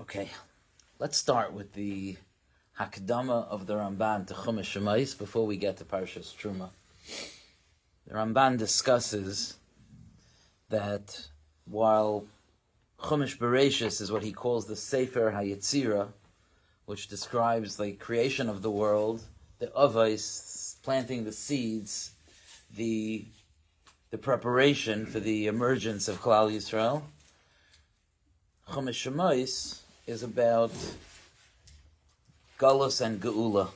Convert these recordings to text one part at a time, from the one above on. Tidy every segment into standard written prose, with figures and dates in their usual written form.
Okay, let's start with the Hakdama of the Ramban to Chumash Shemais before we get to Parshas Truma. The Ramban discusses that while Chumash Bereshis is what he calls the Sefer HaYetzira, which describes the creation of the world, the Avos, planting the seeds, the preparation for the emergence of Klal Yisrael, Chumash Shemais is about Galus and Geula.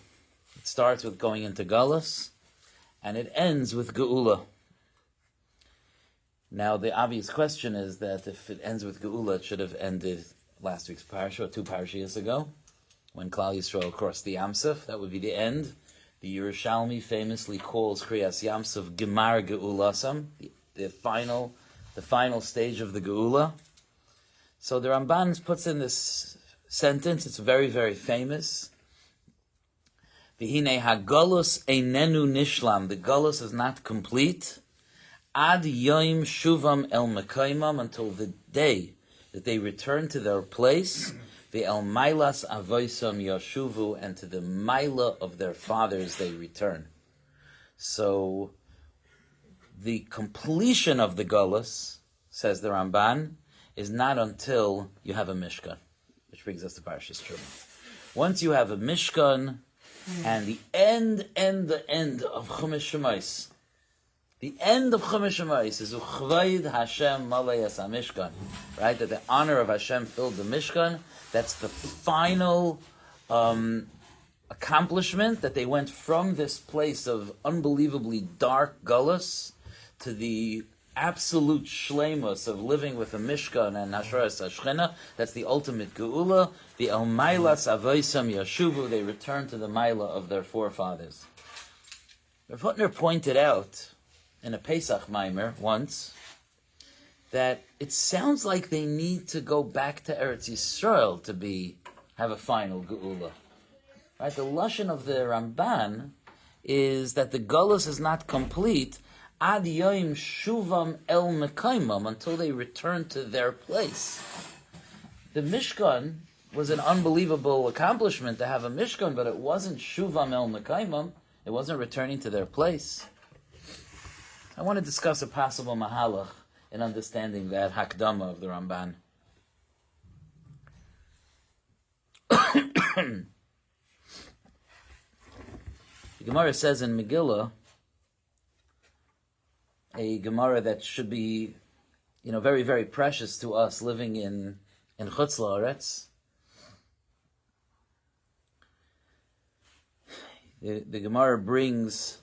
It starts with going into Galus, and it ends with Geula. Now, the obvious question is that if it ends with Geula, it should have ended last week's parsha, or two parshas ago, when Klal Yisrael crossed the Yamsuf. That would be the end. The Yerushalmi famously calls Kriyas Yamsuf Gemar Geulasam, the final stage of the Geula. So the Ramban puts in this sentence, it's very, very famous. V'hinei ha-galus einenu nishlam. The galus is not complete. Ad yoim shuvam el mekaimam, until the day that they return to their place. Ve'el mailas avoisam yashuvu, and to the maila of their fathers they return. So the completion of the galus, says the Ramban, is not until you have a Mishkan, which brings us to Parshas Truma. Once you have a Mishkan, and the end of Chumash Shemais, the end of Chumash Shemais is Uchvayd Hashem Malayas HaMishkan, right? That the honor of Hashem filled the Mishkan. That's the final accomplishment, that they went from this place of unbelievably dark Galus to the absolute shleimus of living with a Mishkan and Hashra'as HaShechinah. That's the ultimate Geula. The El Mailas Avoisam Yashuvu, they return to the Maila of their forefathers. Rav Hutner pointed out in a Pesach Maimer once that it sounds like they need to go back to Eretz Yisrael to have a final Geula. Right? The lashon of the Ramban is that the Galus is not complete Ad yoim shuvam el mekaimam, until they return to their place. The Mishkan was an unbelievable accomplishment to have a Mishkan, but it wasn't shuvam el mekaimam. It wasn't returning to their place. I want to discuss a possible mahalach in understanding that hakdama of the Ramban. The Gemara says in Megillah, a Gemara that should be, very, very precious to us living in Chutz La'aretz. The Gemara brings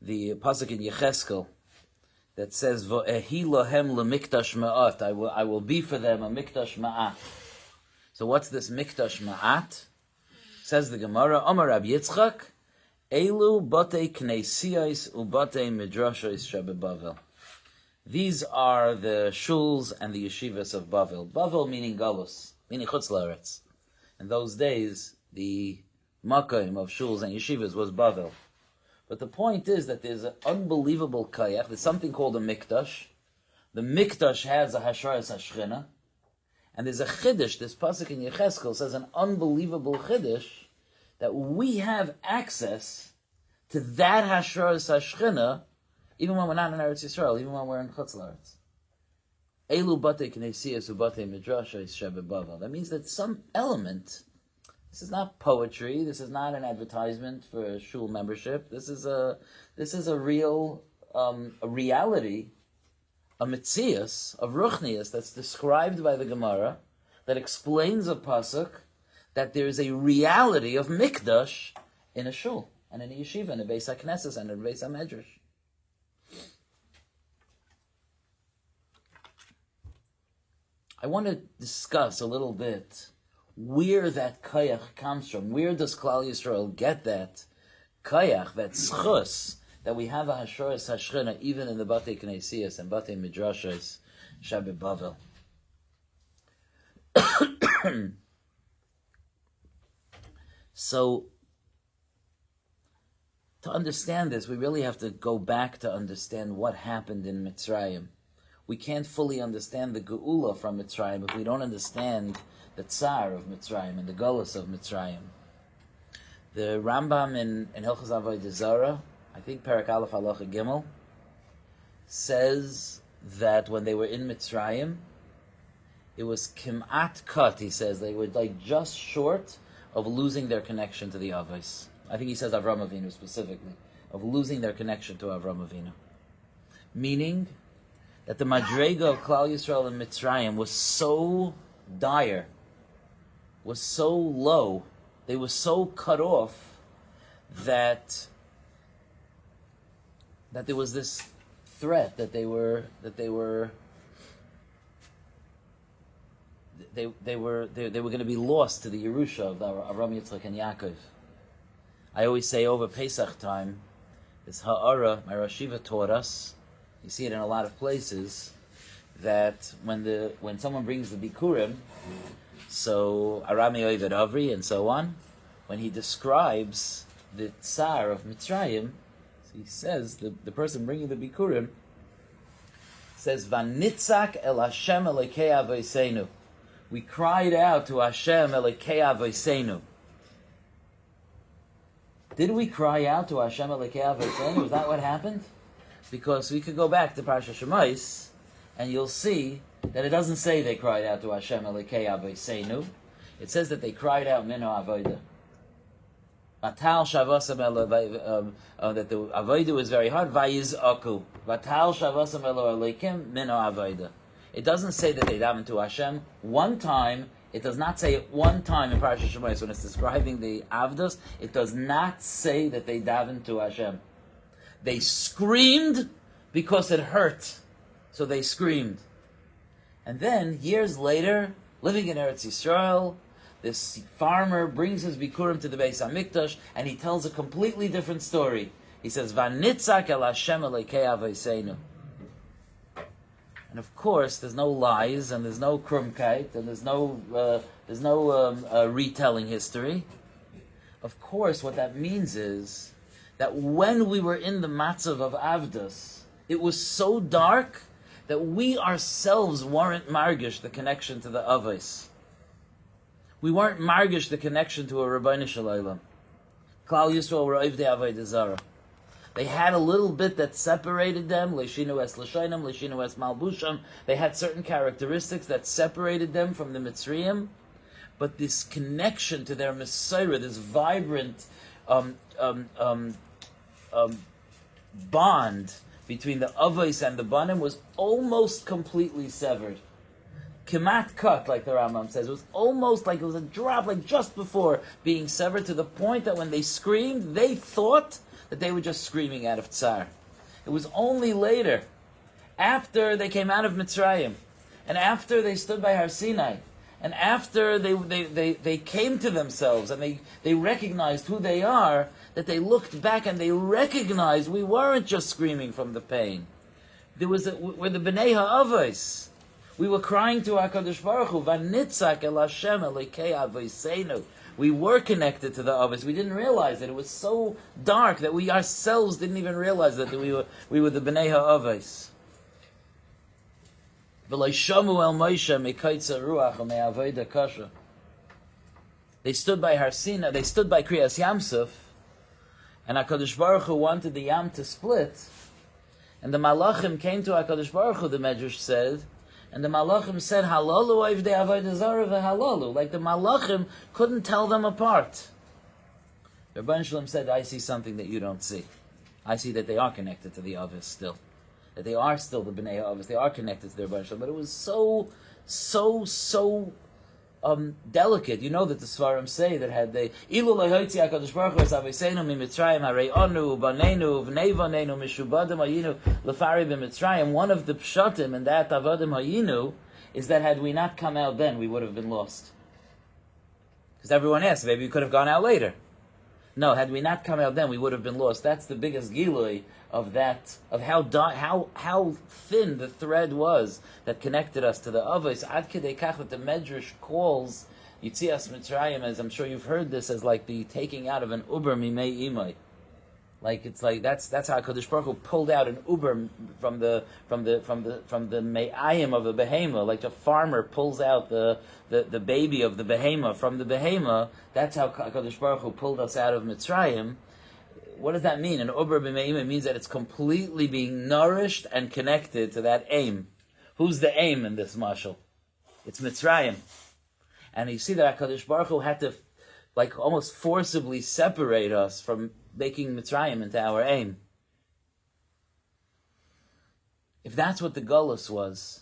the pasuk in Yecheskel that says, "V'ehi lahem lemikdash ma'at." I will be for them a mikdash ma'at. So what's this mikdash ma'at? Says the Gemara, Amar Rabbi Yitzchak, Elu batei kneisiyos ubatei midrashos shebebavel. These are the shuls and the yeshivas of Bavel. Bavel meaning Galus, meaning Chutz La'aretz. In those days, the makayim of shuls and yeshivas was Bavel. But the point is that there's an unbelievable kayach. There's something called a mikdash. The mikdash has a Hashra'as HaShechinah. And there's a chiddush. This pasuk in Yecheskel says an unbelievable chiddush, that we have access to that Hashra'as HaShechinah even when we're not in Eretz Yisrael, even when we're in Chutz La'aretz. Elu batei kneisiyos ubatei midrashos shebebavel. That means that some element, this is not poetry, this is not an advertisement for shul membership, this is a real a reality, a mitzias of ruchnias that's described by the Gemara, that explains a pasuk, that there is a reality of mikdash in a shul, and in a yeshiva, and a beis haknesses, and in a beis hamedrash. I want to discuss a little bit where that kayach comes from. Where does Klal Yisrael get that kayach, that schus, that we have a Hashra'as HaShechinah even in the Batei Kneisiyos and Batei Midrashos Shebebavel? So, to understand this, we really have to go back to understand what happened in Mitzrayim. we can't fully understand the Geula from Mitzrayim if we don't understand the Tsar of Mitzrayim and the Galus of Mitzrayim. The Rambam in Hilchos Avodah Zarah, I think Perek Aleph Halacha Gimel, says that when they were in Mitzrayim, it was Kim'at Kat, he says. They were like just short of losing their connection to the Avos. I think he says Avram Avinu specifically, of losing their connection to Avram Avinu. Meaning that the Madrega of Klal Yisrael in Mitzrayim was so dire, was so low, they were so cut off that there was this threat that they were going to be lost to the Yerusha of Avraham, Yitzchak, and Yaakov. I always say over Pesach time, this Ha'ara, my Rosh Yeshiva taught us, you see it in a lot of places, that when someone brings the Bikurim, so Arami Oived Avri and so on, when he describes the Tsar of Mitzrayim, so he says, the person bringing the Bikurim, says, Vanitzak el Hashem Elekei Avoseinu. We cried out to Hashem Elekei Avoseinu. Did we cry out to Hashem Elekei Avoseinu? Is that what happened? Because we could go back to Parsha Shemais, and you'll see that it doesn't say they cried out to Hashem Elekei Avoseinu. It says that they cried out Mino Avodah. Vatal Shavasam that the Avodah was very hard. Vayizaku. Vatal Shavasam Elo Elokim Mino Avodah. It doesn't say that they davened to Hashem one time. It does not say it one time in Parashat Shemais when it's describing the Avdos. It does not say that they davened to Hashem. They screamed because it hurt, so they screamed. And then years later, living in Eretz Yisrael, this farmer brings his bikurim to the Beis Hamikdash, and he tells a completely different story. He says, "Vanitzak el Hashem Elekei Avoseinu." And of course, there's no lies, and there's no krumkeit, and there's no retelling history. Of course, what that means is that when we were in the matzav of Avdas, it was so dark that we ourselves weren't margish the connection to the Avos. We weren't margish the connection to a Rabbeinu Shalom. Klal Yisrael were Ovdei Avodah Zarah. They had a little bit that separated them, Leishinu es Lashonim, Leishinu es Malbusham. They had certain characteristics that separated them from the Mitzrayim, but this connection to their Messiah, this vibrant bond between the Avos and the Banim was almost completely severed. Kemat cut, like the Rambam says. It was almost like it was a drop, like just before being severed, to the point that when they screamed, they thought that they were just screaming out of Tsar. It was only later, after they came out of Mitzrayim, and after they stood by Har Sinai, and after they came to themselves, and they recognized who they are, that they looked back and they recognized we weren't just screaming from the pain. We're the Bnei HaAvos. We were crying to HaKadosh Baruch Hu, Vanitzak el Hashem Elekei Avoseinu. We were connected to the Avos. We didn't realize it. It was so dark that we ourselves didn't even realize that we were the Bnei HaAvos. V'leishamu el Moshe mekaitza ruach u'me'avoda kasha. They stood by Har Sinai. They stood by Kriyas Yamsuf, and HaKadosh Baruch Hu wanted the Yam to split. And the Malachim came to HaKadosh Baruch Hu, the Medrash said, and the Malachim said, Halalu Ovdei Avodah Zarah v'Halalu. Like the Malachim couldn't tell them apart. Rabbi Shalom said, I see something that you don't see. I see that they are connected to the Avos still. That they are still the Bnei Avos. They are connected to their Rabbi Shalom. But it was so delicate. You know that the Svarim say that had they Ilu Lahotzi HaKadosh Baruch Hu es Avoseinu miMitzrayim Hare'onu Baneinu V'nei Vanenu Mishubadim Hayinu Lefari b'Mitzrayim. One of the pshatim in that Avadim Hayinu is that had we not come out then, we would have been lost. Because everyone asks, maybe we could have gone out later. No, had we not come out then, we would have been lost. That's the biggest gilui of that, of how thin the thread was that connected us to the Avos. Ad kedei kach that the Medrash calls Yitzias Mitzrayim, as I'm sure you've heard this, as like the taking out of an uber mimei imai. Like it's like that's how HaKadosh Baruch Hu pulled out an uber from the me'ayim of the behema, like a farmer pulls out the baby of the behema from the behema. That's how HaKadosh Baruch Hu pulled us out of Mitzrayim. What does that mean? An uber b'me'im, it means that it's completely being nourished and connected to that aim. Who's the aim in this mashal? It's Mitzrayim. And you see that HaKadosh Baruch Hu had to like almost forcibly separate us from making Mitzrayim into our aim. If that's what the Galus was,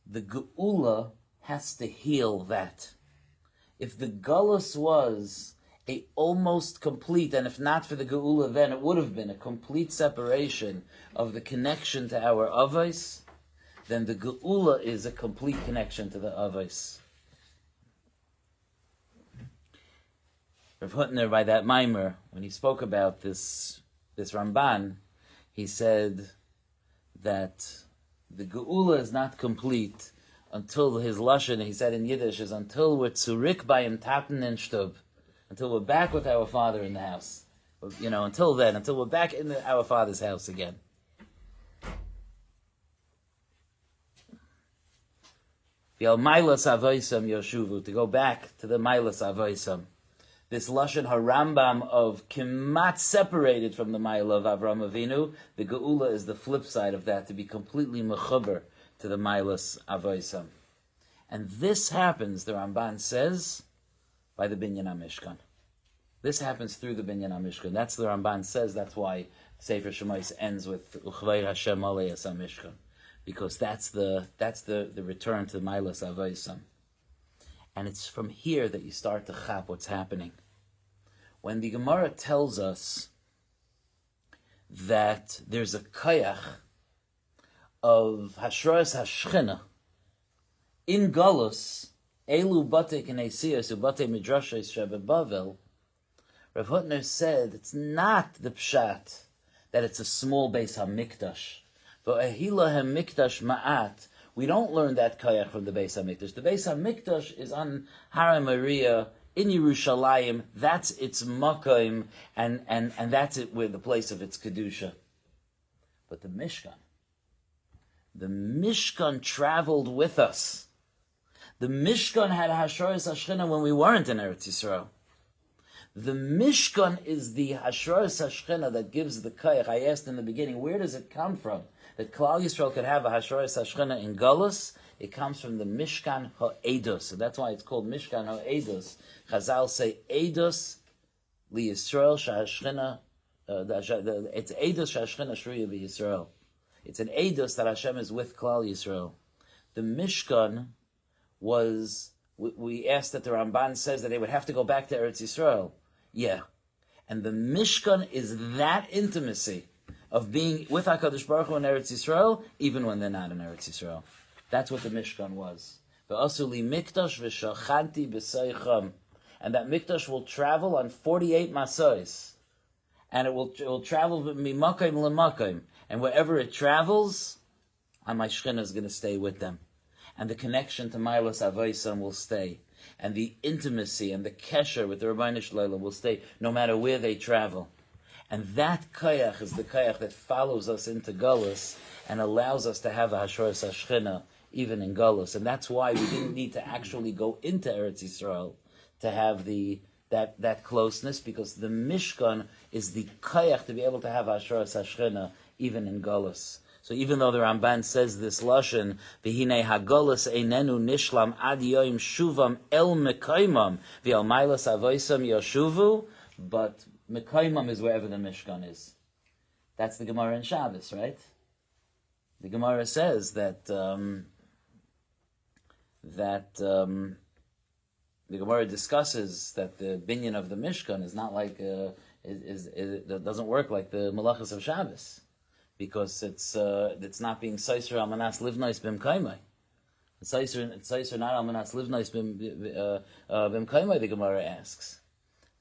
the Geula has to heal that. If the Galus was a almost complete, and if not for the Geula then it would have been a complete separation of the connection to our Avos, then the Geula is a complete connection to the Avos. Rav Hutner, by that mimer, when he spoke about this Ramban, he said that the Geula is not complete until his lashon, he said in Yiddish, is until we're zurik bayim taten in shtub, until we're back with our father in the house. Until then, until we're back in our father's house again. The Mailas Avoisam Yoshuvu, to go back to the Mailas Avoisam. This Lashon HaRambam of Kimat separated from the Maila of Avraham Avinu, the Geula is the flip side of that, to be completely mechuber to the Mailas Avoisam. And this happens, the Ramban says, by the Binyan HaMishkan. This happens through the Binyan HaMishkan. That's the Ramban says, that's why Sefer Shemais ends with Uchvei Hashem Aleyas HaMishkan. Because that's the return to the Mailas Avoisam. And it's from here that you start to chap what's happening. When the Gemara tells us that there's a koyach of Hashra'as HaShechinah in Galus, Elu Bate Knesiyos Ubate Midrashes Shebe Bavel, Rav Hutner said it's not the pshat that it's a small Beis HaMikdash. V'ahila HaMikdash Ma'at. We don't learn that koyach from the Beis HaMikdash. The Beis HaMikdash is on Har Maria in Yerushalayim. That's its makom, and that's it, where the place of its kedusha. But the Mishkan traveled with us. The Mishkan had Hashra'as HaShechinah when we weren't in Eretz Yisrael. The Mishkan is the Hashra'as HaShechinah that gives the koyach. I asked in the beginning, where does it come from? That Klal Yisrael could have a Hashra'as HaShechinah in Galus, it comes from the Mishkan HaEdos. So that's why it's called Mishkan HaEdos. Chazal say Eidos li Yisrael shahashchina. It's Eidos shahashchina shruya bi Yisrael. It's an Eidos that Hashem is with Klal Yisrael. The Mishkan was, we asked that the Ramban says that they would have to go back to Eretz Yisrael. Yeah. And the Mishkan is that intimacy of being with HaKadosh Baruch Hu in Eretz Yisrael, even when they're not in Eretz Yisrael. That's what the Mishkan was. Ve'asuli mikdash v'shachanti b'seicham. And that mikdash will travel on 48 masos. And it will travel mimakayim lemakayim. And wherever it travels, my Shechinah is going to stay with them. And the connection to Mailas Avoisam will stay. And the intimacy and the kesher with the Rabbeinu Shlomo will stay no matter where they travel. And that koyach is the koyach that follows us into Galus and allows us to have a Hashra'as HaShechinah even in Galus. And that's why we didn't need to actually go into Eretz Yisrael to have that closeness, because the Mishkan is the koyach to be able to have Hashra'as HaShechinah even in Galus. So even though the Ramban says this lashon, v'hinei haGalus einenu nishlam ad yoim shuvam el mekaymam v'al mailas avoisam yoshuvu, but mekaymam is wherever the Mishkan is. That's the Gemara in Shabbos, right? The Gemara says that the Gemara discusses that the binyan of the Mishkan is not like it doesn't work like the Malachas of Shabbos, because it's not being Seiser al Manas Livnais Bim Kaimai. It's Seiser not al Manas Livnais Bim Kaimai, the Gemara asks.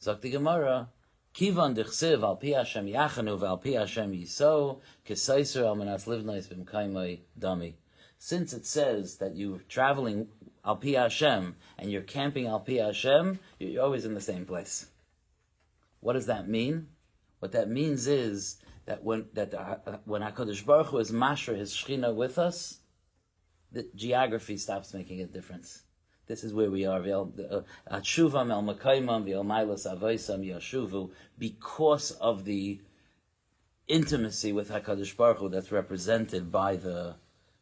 Zok the Gemara, Kivan dichsiv al pi Hashem yachanu v'al pi Hashem yiso keseiser al manas livnais bim kaimai dami. Since it says that you're traveling al pi Hashem and you're camping al pi Hashem, you're always in the same place. What does that mean? What that means is that when HaKadosh Baruch Hu is Masher, his Shekhinah with us, the geography stops making a difference. This is where we are. Atshuvam el makaymam v'el mailas avaysam yashuvu, because of the intimacy with HaKadosh Baruch Hu that's represented by the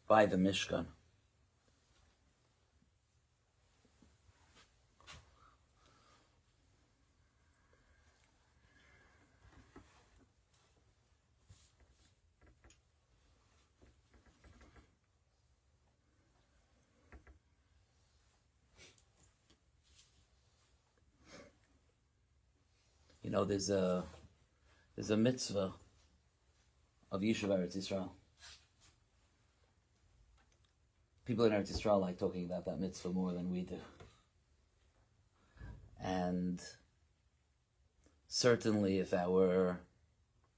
Mishkan. You know, there's a mitzvah of Yishuv Eretz Yisrael. People in Eretz Yisrael like talking about that mitzvah more than we do. And certainly if our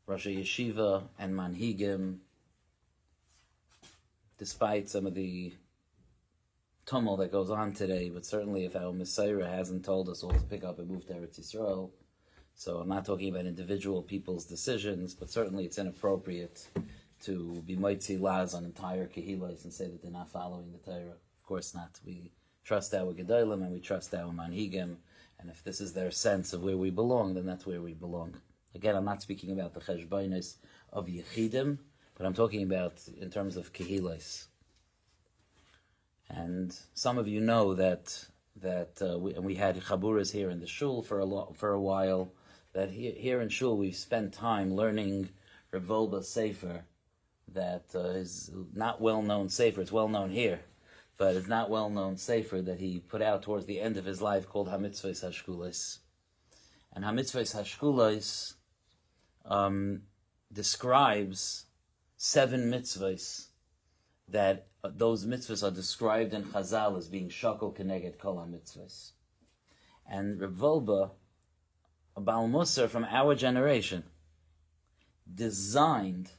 Rosh Yeshiva and Manhigim, despite some of the tumult that goes on today, but certainly if our Messiah hasn't told us all to pick up and move to Eretz Yisrael, so I'm not talking about individual people's decisions, but certainly it's inappropriate to be moitzi laz on entire kehilas and say that they're not following the Torah. Of course not. We trust our gedolim and we trust our manhigim, and if this is their sense of where we belong, then that's where we belong. Again, I'm not speaking about the cheshbonos of yechidim, but I'm talking about in terms of kehilas. And some of you know that we had chaburas here in the shul for a while. That here in shul we've spent time learning Reb Volba's sefer, that is not well-known sefer. It's well-known here, but it's not well-known sefer that he put out towards the end of his life called HaMitzvos HaShkulos. And HaMitzvos HaShkulos describes 7 mitzvahs that those mitzvahs are described in Chazal as being shakol keneged kol HaMitzvahs. And Reb Volba, a Baal Musar from our generation, designed,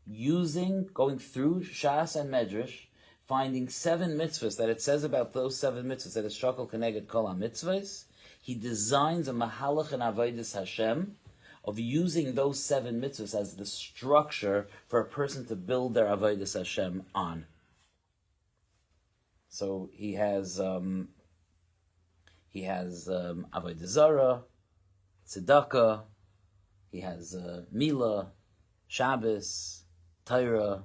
going through Shas and Medrash, finding 7 mitzvahs that it says about those 7 mitzvahs that it's shakol keneged kol HaMitzvahs. He designs a mahalach and avodas Hashem of using those 7 mitzvahs as the structure for a person to build their avodas Hashem on. So he has avodah zarah, tzedakah, he has Mila, Shabbos, Torah.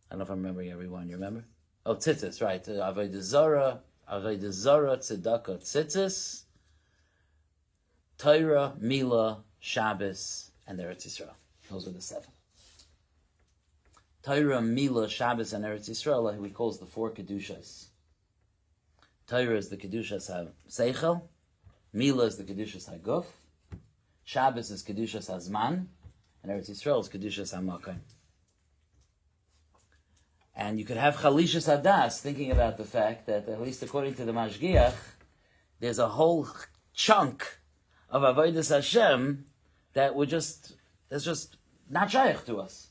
I don't know if I'm remembering everyone. You remember? Oh, tzitzis, right. Avodah zarah, tzedakah, tzitzis, Torah, Mila, Shabbos, and Eretz Yisrael. Those are the 7. Torah, Mila, Shabbos, and Eretz Yisrael, we call the 4 kedushas. Torah is the kedushas ha-seichel, Mila is the kedushas ha-guf, Shabbos is kedushas ha-zman, and Eretz Yisrael is kedushas ha-makayim. And you could have chalishas hadas, thinking about the fact that, at least according to the Mashgiach, there's a whole chunk of avodas Hashem that that's just not shaykh to us,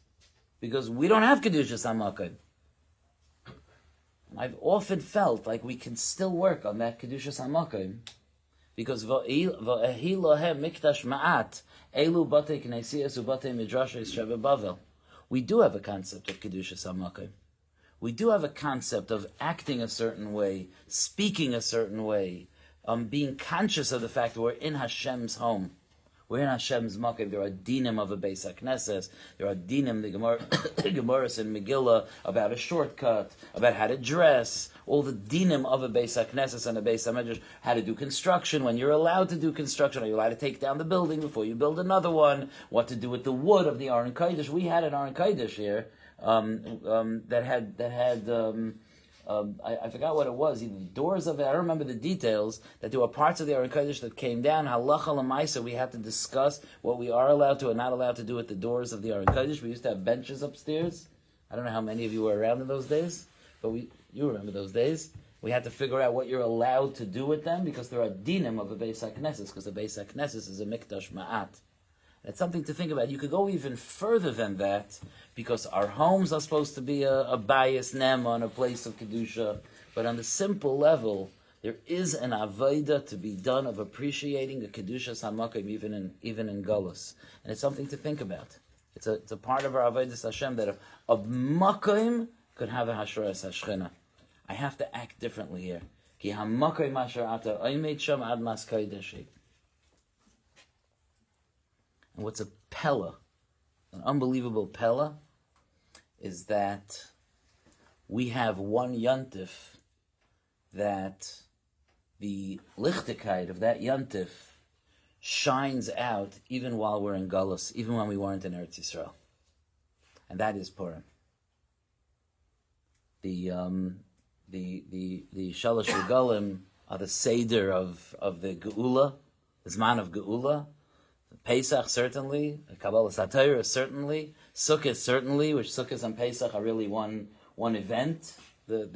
because we don't have kedushas ha-makayim. I've often felt like we can still work on that Kedushas HaMakom, because v'ehi lohem mikdash ma'at elu batei knesiyas u'batei midrashos shebe Bavel. We do have a concept of Kedushas HaMakom. We do have a concept of acting a certain way, speaking a certain way, being conscious of the fact that we're in Hashem's home. We're in Hashem's Makom. There are dinim of a Beis HaKnesses. There are dinim, the Gemaras in Megillah, about a shortcut, about how to dress, all the dinim of a Beis HaKnesses and a Beis HaMedrash, how to do construction, when you're allowed to do construction, are you allowed to take down the building before you build another one, what to do with the wood of the Aron Kodesh. We had an Aron Kodesh here that had I forgot what it was, either the doors of it, I don't remember the details, that there were parts of the Aron Kodesh that came down, halacha l'maisa, we had to discuss what we are allowed to and not allowed to do at the doors of the Aron Kodesh. We used to have benches upstairs. I don't know how many of you were around in those days, but you remember those days. We had to figure out what you're allowed to do with them, because there are dinim of a Beis HaKnesses, because the Beis HaKnesses is a mikdash ma'at. It's something to think about. You could go even further than that, because our homes are supposed to be a bayis nema and a place of kedusha. But on the simple level, There is an avodah to be done of appreciating the kedushas hamakom even in Galus, and it's something to think about. It's a part of our avodas Hashem that a makom could have a Hashra'as HaShechinah. I have to act differently here. Ki hamakom asher ata oimed sham ad mas kodeshi. And what's a pella, an unbelievable pella, is that we have one yontif that the lichtigkeit of that yontif shines out even while we're in Galus, even when we weren't in Eretz Yisrael. And that is Purim. The Shalosh Regalim are the Seder of the Geula, the Zman of Geula. Pesach certainly, Kabbalah Satira certainly, Sukkot certainly, which Sukkot and Pesach are really one event. That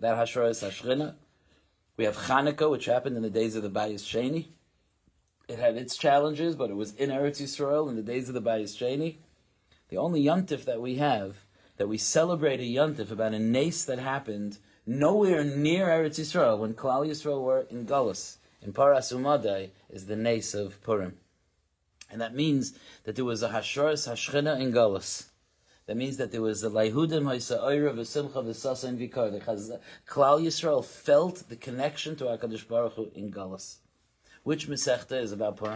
Hashra'as HaShechinah. We have Chanukah, which happened in the days of the Bayis Sheni. It had its challenges, but it was in Eretz Yisrael in the days of the Bayis Sheni. The only yontif that we have, that we celebrate a yontif about a nace that happened nowhere near Eretz Yisrael, when Klal Yisrael were in Galus, in Paras Umadai, is the nace of Purim. And that means that there was a Hashra'as HaShechinah in Galus. That means that there was a Laihudim Haisa'ira V'Simcha V'Sasa and Vikar. Klal Yisrael felt the connection to HaKadosh Baruch Hu in Galus. Which Masechta is about Purim?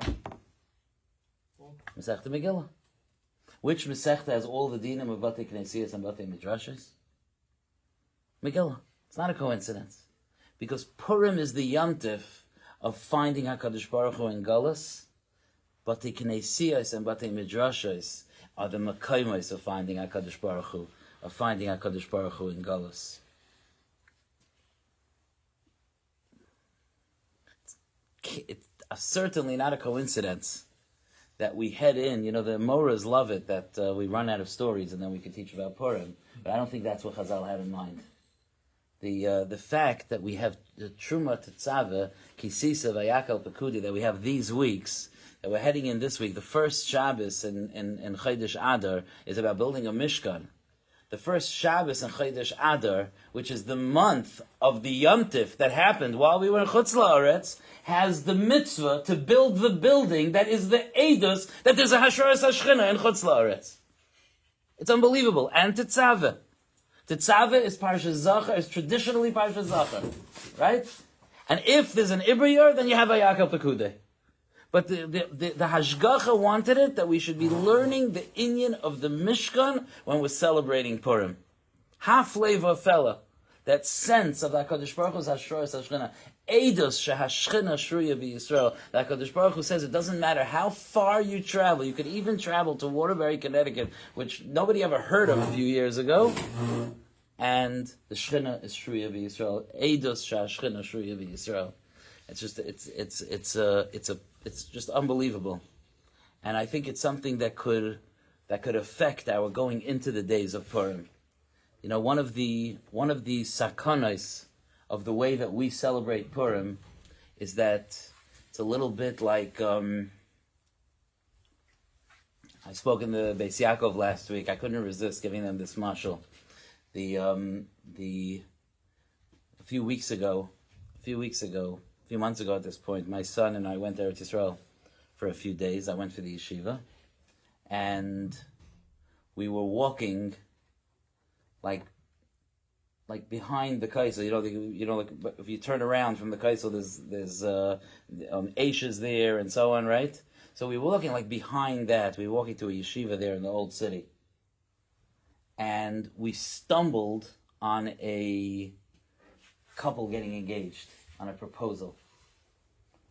Masechta Megillah. Which Masechta has all the dinim of Batei Knesiyas and Batei Midrashis? Megillah. It's not a coincidence. Because Purim is the yontif of finding HaKadosh Baruch Hu in Galus. Batei Knesiyas and Batei Midrashis are the Makaimos of finding HaKadosh Baruch Hu, in Galus. It's certainly not a coincidence that we head in. The Moras love it that we run out of stories and then we can teach about Purim. But I don't think that's what Chazal had in mind. The fact that we have the Truma Tetzaveh, Kisisa, Vayakal, Pekudi, that we have these weeks, that we're heading in this week, the first Shabbos in Chodesh Adar is about building a Mishkan. The first Shabbos in Chodesh Adar, which is the month of the Yontif that happened while we were in Chutz La'aretz, has the mitzvah to build the building that is the Eidos that there's a Hashra'as HaShechinah in Chutz La'aretz. It's unbelievable. And Tetzaveh. Tetzaveh is Parshas Zachar, is traditionally Parshas Zachar. Right? And if there's an Ibriyar, then you have a Yaakov Pekudei. But the Hashgacha wanted it, that we should be learning the inyan of the Mishkan when we're celebrating Purim. Ha-flavor fella, that sense of the HaKadosh Baruch Hu's Hashra'as HaShechinah, Eidos shehashchina shruya b'Yisrael. The HaKadosh Baruch Hu says it doesn't matter how far you travel. You could even travel to Waterbury, Connecticut, which nobody ever heard of a few years ago. And the Shechina is shruya b'Yisrael. Eidos shehashchina shruya b'Yisrael. It's just unbelievable, and I think it's something that could affect our going into the days of Purim. One of the sakanos of the way that we celebrate Purim is that it's a little bit like I spoke in the Beis Yaakov last week. I couldn't resist giving them this mashal. A few months ago at this point, my son and I went to Eretz Yisrael for a few days. I went for the yeshiva, and we were walking like behind the kaisel. Like if you turn around from the kaisel, there's ashes there and so on, right? So we were walking like behind that. We were walking to a yeshiva there in the old city, and we stumbled on a couple getting engaged, on a proposal.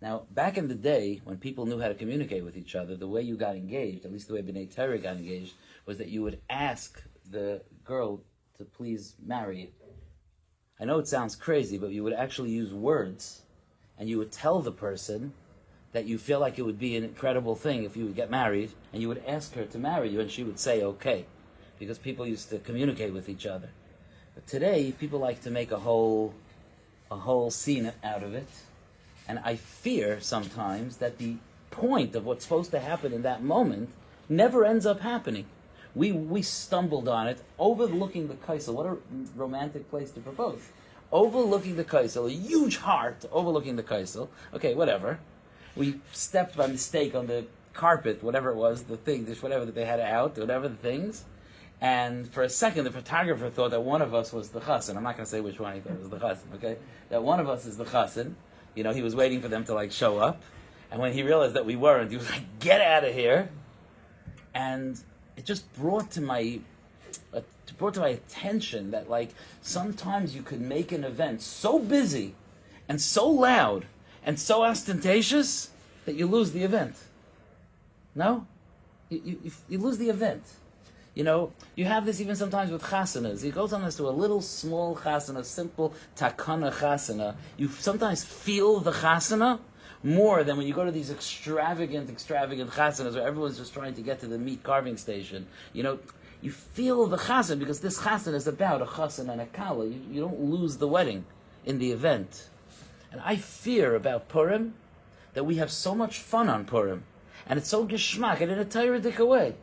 Now, back in the day, when people knew how to communicate with each other, the way you got engaged, at least the way B'nai Torah got engaged, was that you would ask the girl to please marry you. I know it sounds crazy, but you would actually use words, and you would tell the person that you feel like it would be an incredible thing if you would get married, and you would ask her to marry you, and she would say okay, because people used to communicate with each other. But today, people like to make a whole scene out of it. And I fear sometimes that the point of what's supposed to happen in that moment never ends up happening. We stumbled on it, overlooking the kaisel. What a romantic place to propose. overlooking the kaisel, a huge heart overlooking the kaisel. Okay, whatever. We stepped by mistake on the carpet, whatever it was, the thing, whatever that they had out, whatever the things. And for a second, the photographer thought that one of us was the chassan. I'm not going to say which one he thought was the chassan, okay? That one of us is the chassan. You know, he was waiting for them to, like, show up. And when he realized that we weren't, he was like, get out of here. And it just brought to my attention that, like, sometimes you could make an event so busy and so loud and so ostentatious that you lose the event. No? You lose the event. You know, you have this even sometimes with chasanas. He goes on this to a little small chasana, simple takana chasana. You sometimes feel the chasana more than when you go to these extravagant chasanas where everyone's just trying to get to the meat carving station. You know, you feel the chasana because this chasana is about a chasana and a kala. You don't lose the wedding in the event. And I fear about Purim that we have so much fun on Purim. And it's so geschmack and in a Torah-dik way.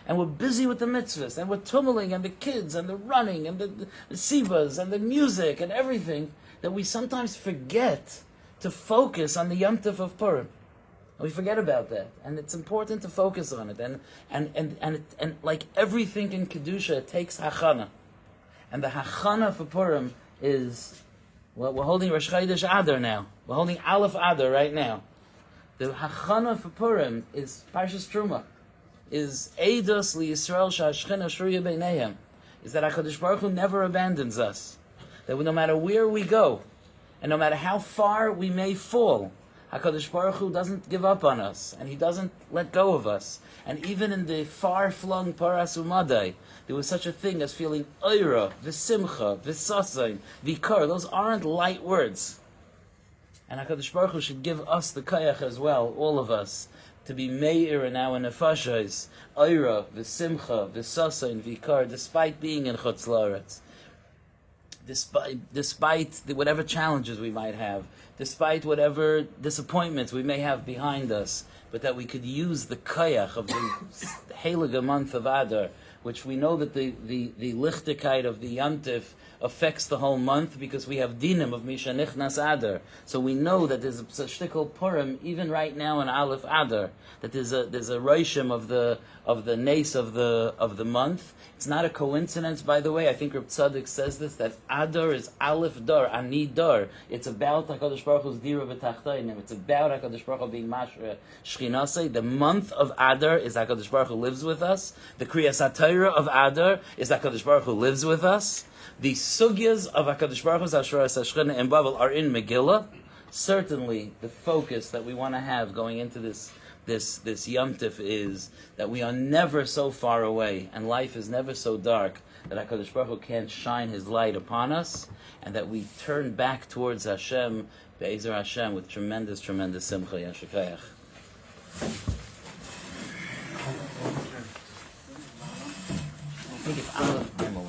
And we're busy with the mitzvahs, and we're tummeling, and the kids, and the running, and the sivas, and the music, and everything, that we sometimes forget to focus on the Yom Tov of Purim. And we forget about that. And it's important to focus on it. And like everything in Kedusha, it takes hachana. And the hachana for Purim is, well, we're holding Rosh Chodesh Adar now. We're holding Aleph Adar right now. The hachana for Purim is Parshas Truma. Is Eidos li Yisrael HaShechinah shruya beinayim. Is that HaKadosh Baruch Hu never abandons us. That no matter where we go, and no matter how far we may fall, HaKadosh Baruch Hu doesn't give up on us, and He doesn't let go of us. And even in the far-flung Paras Umadai, there was such a thing as feeling Oira, V'simcha, V'sasain, V'kar. Those aren't light words. And HaKadosh Baruch Hu should give us the kayach as well, all of us, to be meir in our nefashos, oira, v'simcha, v'sasain, v'ikar, despite being in Chutz La'aretz, despite whatever challenges we might have, despite whatever disappointments we may have behind us, but that we could use the kayach of the heilige month of Adar, which we know that the lichtigkeit of the Yom Tov affects the whole month because we have dinim of Misha Nichnas Adar. So we know that there's a shtickle Purim even right now in Aleph Adar. That there's a roshim of the nace of the month. It's not a coincidence, by the way. I think Reb Tzaddik says this, that Adar is Aleph Dar, Ani Dar. It's about HaKadosh Baruch Hu's Dira B'Tachtainim. It's about HaKadosh Baruch Hu being Mashra Shechinasei. The month of Adar is HaKadosh Baruch Hu lives with us. The Kriyas HaTorah of Adar is HaKadosh Baruch Hu lives with us. The sugyas of HaKadosh Baruch Hu's Hashra'as, HaShechinah, and Babel are in Megillah. Certainly, the focus that we want to have going into this Yom Tov is that we are never so far away, and life is never so dark that HaKadosh Baruch Hu can't shine His light upon us, and that we turn back towards Hashem, Be'ezer Hashem, with tremendous, tremendous simcha. Yashikayach. I think it's Aleph Gimel.